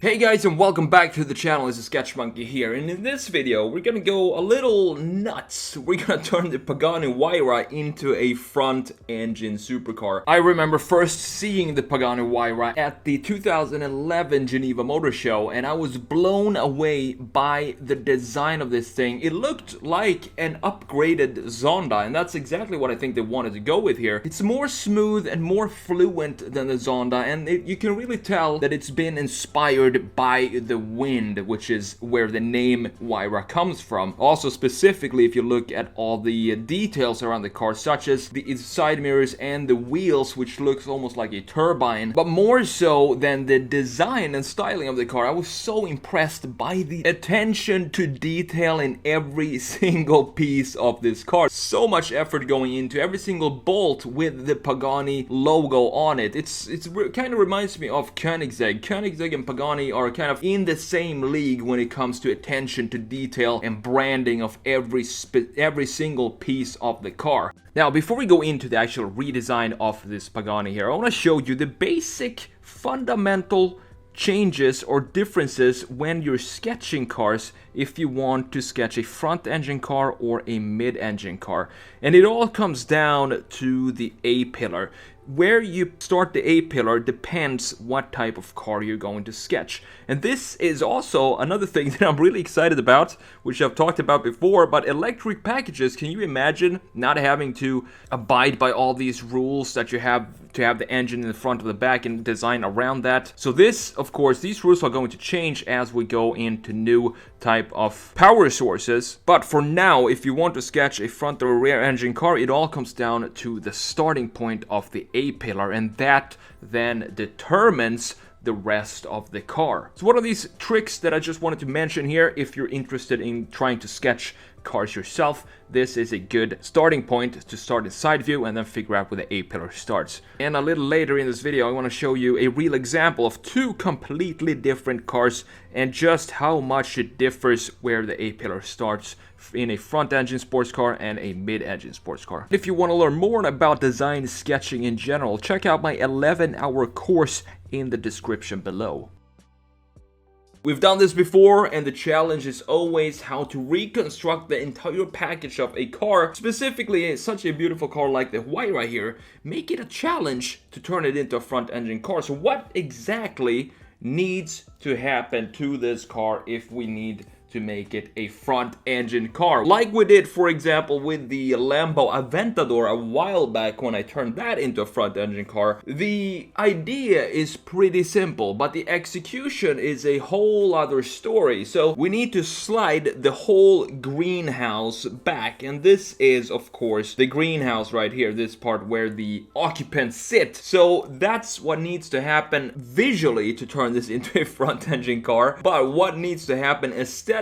Hey guys, and welcome back to the channel. It's TheSketchMonkey here, and in this video we're gonna go a little nuts. We're gonna turn the Pagani Huayra into a front-engine supercar. I remember first seeing the Pagani Huayra at the 2011 Geneva Motor Show, and I was blown away by the design of this thing. It looked like an upgraded Zonda, and that's exactly what I think they wanted to go with here. It's more smooth and more fluent than the Zonda, and you can really tell that it's been inspired by the wind, which is where the name Huayra comes from. Also, specifically, if you look at all the details around the car, such as the side mirrors and the wheels, which looks almost like a turbine, but more so than the design and styling of the car, I was so impressed by the attention to detail in every single piece of this car. So much effort going into every single bolt with the Pagani logo on it. It kind of reminds me of Koenigsegg. Koenigsegg and Pagani are kind of in the same league when it comes to attention to detail and branding of every single piece of the car. Now, before we go into the actual redesign of this Pagani here, I want to show you the basic fundamental changes or differences when you're sketching cars if you want to sketch a front-engine car or a mid-engine car. And it all comes down to the A-pillar. Where you start the A-pillar depends what type of car you're going to sketch. And this is also another thing that I'm really excited about, which I've talked about before, but electric packages, can you imagine not having to abide by all these rules that you have to have the engine in the front or the back and design around that? So this, of course, these rules are going to change as we go into new type of power sources. But for now, if you want to sketch a front or a rear engine car, it all comes down to the starting point of the A-pillar, and that then determines the rest of the car. So what are these tricks that I just wanted to mention here? If you're interested in trying to sketch cars yourself, this is a good starting point to start in side view and then figure out where the A-pillar starts. And a little later in this video, I want to show you a real example of two completely different cars and just how much it differs where the A-pillar starts in a front-engine sports car and a mid-engine sports car. If you want to learn more about design sketching in general, check out my 11-hour course in the description below. We've done this before, and the challenge is always how to reconstruct the entire package of a car, specifically such a beautiful car like the Huayra here. Make it a challenge to turn it into a front-engine car. So what exactly needs to happen to this car if we need to make it a front-engine car? Like we did, for example, with the Lambo Aventador a while back when I turned that into a front-engine car. The idea is pretty simple, but the execution is a whole other story. So we need to slide the whole greenhouse back, and this is, of course, the greenhouse right here, this part where the occupants sit. So that's what needs to happen visually to turn this into a front-engine car, but what needs to happen aesthetically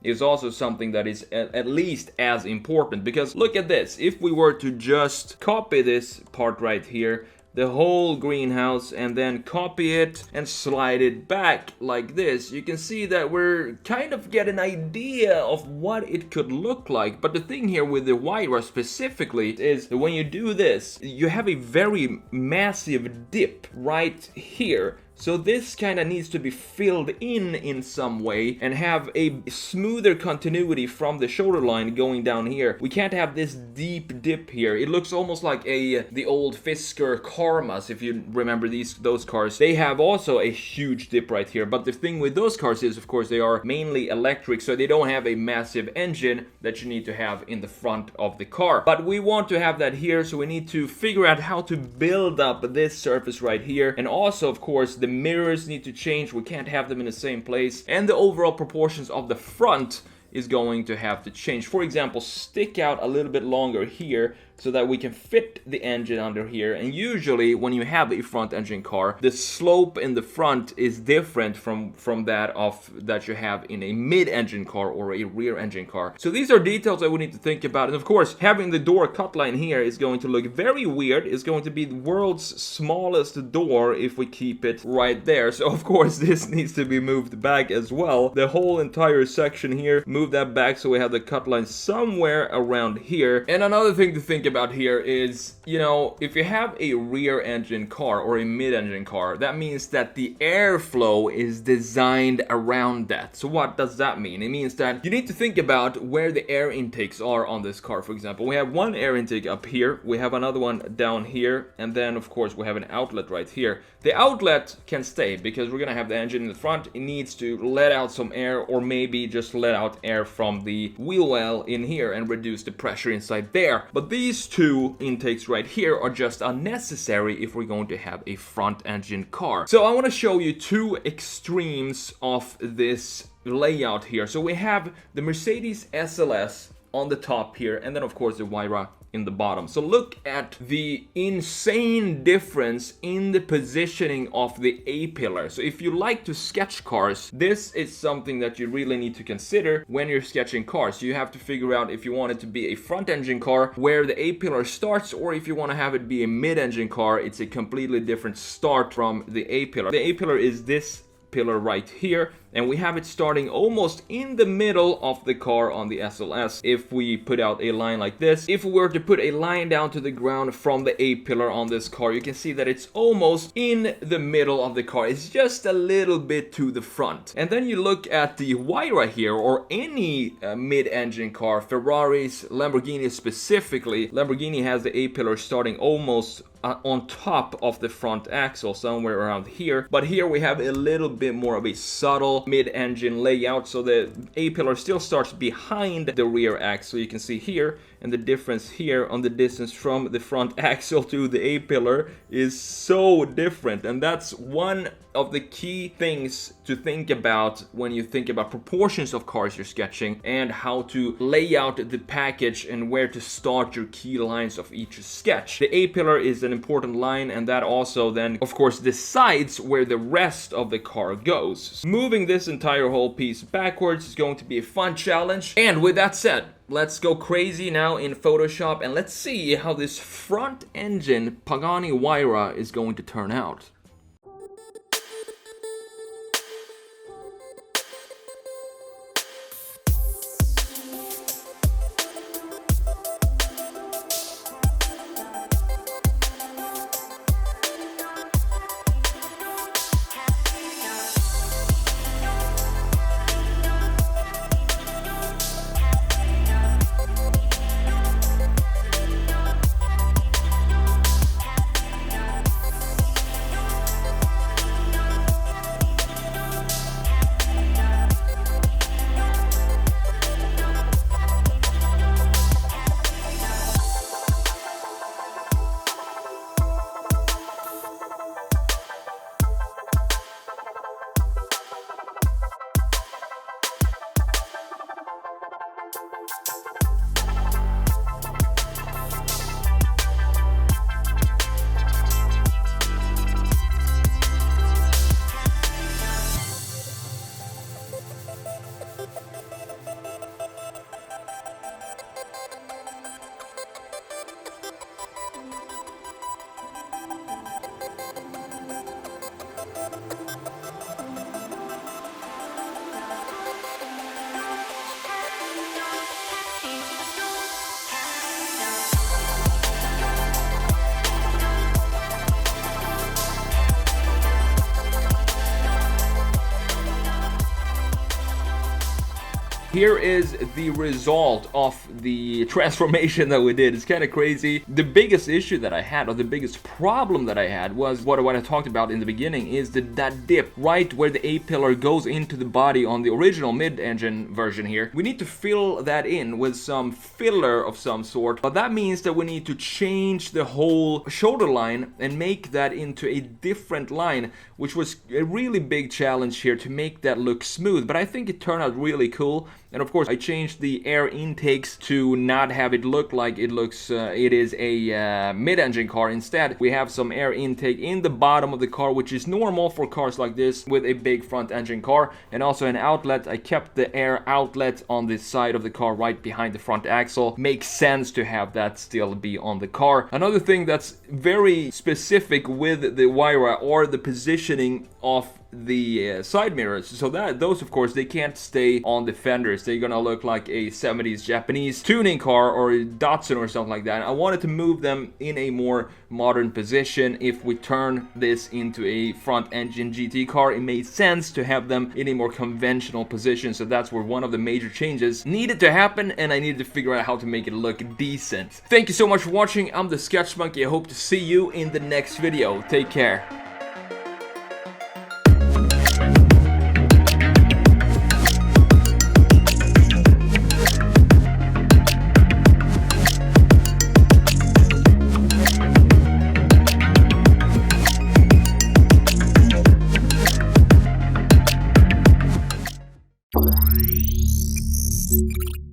is also something that is at least as important. Because look at this, if we were to just copy this part right here, the whole greenhouse, and then copy it and slide it back like this, you can see that we're kind of get an idea of what it could look like. But the thing here with the Huayra specifically is that when you do this, you have a very massive dip right here. So this kind of needs to be filled in some way and have a smoother continuity from the shoulder line going down here. We can't have this deep dip here. It looks almost like the old Fisker Karmas, if you remember those cars. They have also a huge dip right here. But the thing with those cars is, of course, they are mainly electric, so they don't have a massive engine that you need to have in the front of the car. But we want to have that here, so we need to figure out how to build up this surface right here. And also, of course, the mirrors need to change. We can't have them in the same place, and the overall proportions of the front is going to have to change. For example, stick out a little bit longer here so that we can fit the engine under here. And usually when you have a front engine car, the slope in the front is different from that you have in a mid-engine car or a rear engine car. So these are details that we need to think about. And of course, having the door cut line here is going to look very weird. It's going to be the world's smallest door if we keep it right there. So of course this needs to be moved back as well. The whole entire section here, move that back so we have the cut line somewhere around here. And another thing to think about here is, you know, if you have a rear engine car or a mid-engine car, that means that the airflow is designed around that. So what does that mean? It means that you need to think about where the air intakes are on this car. For example, we have one air intake up here, we have another one down here, and then of course we have an outlet right here. The outlet can stay because we're gonna have the engine in the front. It needs to let out some air, or maybe just let out air from the wheel well in here and reduce the pressure inside there. But these two intakes right here are just unnecessary if we're going to have a front engine car. So I want to show you two extremes of this layout here. So we have the Mercedes SLS on the top here, and then of course the Huayra in the bottom. So look at the insane difference in the positioning of the A-pillar. So if you like to sketch cars, this is something that you really need to consider when you're sketching cars. You have to figure out if you want it to be a front engine car where the A-pillar starts, or if you want to have it be a mid-engine car, it's a completely different start from the A-pillar. The A-pillar is this pillar right here, and we have it starting almost in the middle of the car on the SLS. If we put out a line like this, if we were to put a line down to the ground from the A-pillar on this car, you can see that it's almost in the middle of the car. It's just a little bit to the front. And then you look at the Huayra here, or any mid-engine car, Ferraris, Lamborghini specifically. Lamborghini has the A-pillar starting almost on top of the front axle, somewhere around here. But here we have a little bit more of a subtle mid-engine layout, so the A-pillar still starts behind the rear axle. You can see here, and the difference here on the distance from the front axle to the A-pillar is so different. And that's one of the key things to think about when you think about proportions of cars you're sketching, and how to lay out the package and where to start your key lines of each sketch. The A-pillar is an important line, and that also then of course decides where the rest of the car goes. Moving this entire whole piece backwards is going to be a fun challenge. And with that said, let's go crazy now in Photoshop, and let's see how this front engine Pagani Huayra is going to turn out. Here is the result of the transformation that we did. It's kind of crazy. The biggest issue that I had, or the biggest problem that I had, was what I talked about in the beginning, is that dip right where the A-pillar goes into the body on the original mid-engine version here. We need to fill that in with some filler of some sort, but that means that we need to change the whole shoulder line and make that into a different line, which was a really big challenge here to make that look smooth. But I think it turned out really cool. And of course I changed the air intakes to not have it look like it is a mid-engine car. Instead we have some air intake in the bottom of the car, which is normal for cars like this with a big front engine car, and also an outlet. I kept the air outlet on the side of the car right behind the front axle. Makes sense to have that still be on the car. Another thing that's very specific with the Huayra, or the positioning of the side mirrors, so that those of course they can't stay on the fenders. They're gonna look like a 70s Japanese tuning car or a Datsun or something like that. I wanted to move them in a more modern position. If we turn this into a front-engine GT car, it made sense to have them in a more conventional position. So that's where one of the major changes needed to happen, and I needed to figure out how to make it look decent. Thank you so much for watching. I'm TheSketchMonkey. I hope to see you in the next video. Take care. You